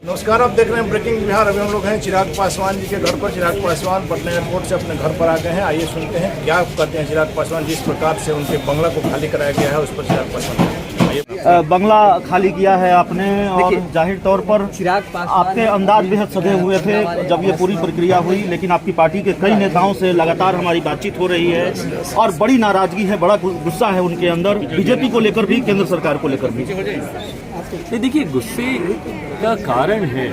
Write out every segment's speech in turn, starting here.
नमस्कार, आप देख रहे हैं ब्रेकिंग बिहार। अभी हम लोग हैं चिराग पासवान जी के घर पर। चिराग पासवान पटना एयरपोर्ट से अपने घर पर आ गए हैं। आइए सुनते हैं क्या करते हैं चिराग पासवान। जिस प्रकार से उनके बंगला को खाली कराया गया है उस पर चिराग पासवान बंगला खाली किया है आपने, और जाहिर तौर पर आपके अंदाज बेहद सधे हुए थे जब ये पूरी प्रक्रिया हुई, लेकिन आपकी पार्टी के कई नेताओं से लगातार हमारी बातचीत हो रही है और बड़ी नाराजगी है, बड़ा गुस्सा है उनके अंदर, बीजेपी को लेकर भी, केंद्र सरकार को लेकर भी। देखिए, गुस्से का कारण है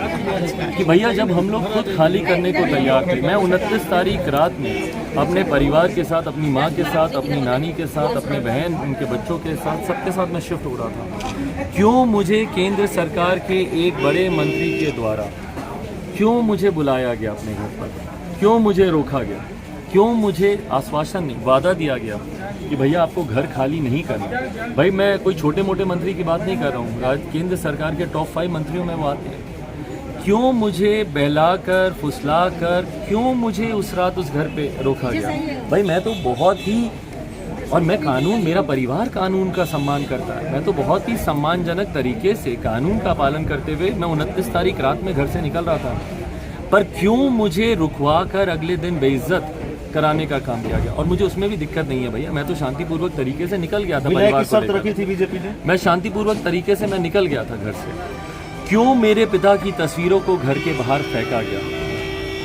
कि भैया जब हम लोग खुद खाली करने को तैयार थे, मैं 29 तारीख रात में अपने परिवार के साथ, अपनी माँ के साथ, अपनी नानी के साथ, अपने बहन, उनके बच्चों के साथ, सबके साथ मैं शिफ्ट हो रहा था। क्यों मुझे केंद्र सरकार के एक बड़े मंत्री के द्वारा क्यों मुझे बुलाया गया अपने घर पर, क्यों मुझे रोका गया, क्यों मुझे आश्वासन नहीं, वादा दिया गया कि भैया आपको घर खाली नहीं करना। भाई मैं कोई छोटे मोटे मंत्री की बात नहीं कर रहा हूँ, केंद्र सरकार के टॉप 5 मंत्रियों में वो आते हैं। क्यों मुझे बहलाकर, फुसलाकर, क्यों मुझे उस रात उस घर पे रोका गया? भाई मैं तो बहुत ही, और मैं कानून, मेरा परिवार कानून का सम्मान करता है, मैं तो बहुत ही सम्मानजनक तरीके से कानून का पालन करते हुए मैं 29 तारीख रात में घर से निकल रहा था। पर क्यों मुझे रुकवा कर अगले दिन बेइज्जत कराने का काम किया गया? और मुझे उसमें भी दिक्कत नहीं है भैया, मैं तो शांतिपूर्वक तरीके से निकल गया था। परिवार को शर्त रखी थी बीजेपी ने, मैं शांतिपूर्वक तरीके से मैं निकल गया था घर से। क्यों मेरे पिता की तस्वीरों को घर के बाहर फेंका गया?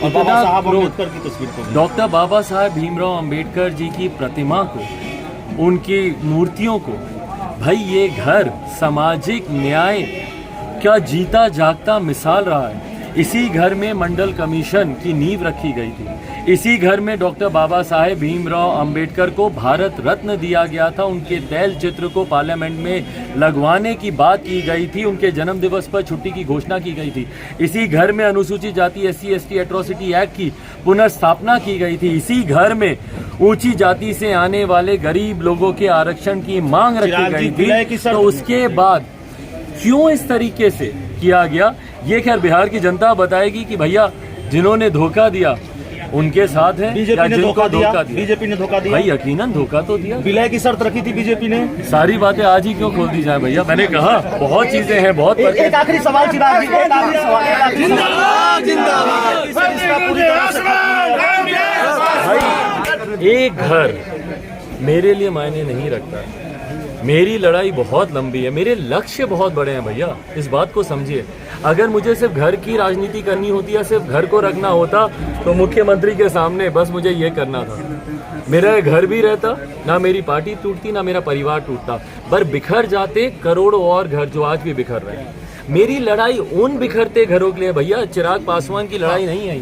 और बाबा साहब अम्बेडकर की तस्वीर को, डॉक्टर बाबा साहब भीमराव अम्बेडकर जी की प्रतिमा को, उनकी मूर्तियों को, भाई ये घर सामाजिक न्याय का जीता जागता मिसाल रहा है। इसी घर में मंडल कमीशन की नींव रखी गई थी, इसी घर में डॉक्टर बाबा साहेब भीमराव अंबेडकर को भारत रत्न दिया गया था, उनके तैल चित्र को पार्लियामेंट में लगवाने की बात की गई थी, उनके जन्म दिवस पर छुट्टी की घोषणा की गई थी। इसी घर में अनुसूचित जाति SC ST एट्रोसिटी एक्ट की पुनर्स्थापना की गई थी। इसी घर में ऊंची जाति से आने वाले गरीब लोगों के आरक्षण की मांग रखी गई थी। तो उसके बाद क्यों इस तरीके से किया गया, ये खैर बिहार की जनता बताएगी कि भैया जिन्होंने धोखा दिया उनके साथ है, बीजेपी ने धोखा दिया। बीजेपी ने धोखा दिया, भाई यकीनन धोखा तो दिया। विलय की शर्त रखी थी बीजेपी ने। सारी बातें आज ही क्यों खोल दी जाए भैया? मैंने कहा बहुत चीजें हैं, बहुत एक आखिरी सवाल चिराग जी, एक आखिरी सवाल, भाई एक घर मेरे लिए मायने नहीं रखता। मेरी लड़ाई बहुत लंबी है, मेरे लक्ष्य बहुत बड़े हैं भैया, इस बात को समझिए। अगर मुझे सिर्फ घर की राजनीति करनी होती या सिर्फ घर को रखना होता तो मुख्यमंत्री के सामने बस मुझे ये करना था, मेरा घर भी रहता, ना मेरी पार्टी टूटती, ना मेरा परिवार टूटता, पर बिखर जाते करोड़ों और घर जो आज भी बिखर रहे हैं। मेरी लड़ाई उन बिखरते घरों के लिए भैया, चिराग पासवान की लड़ाई नहीं है।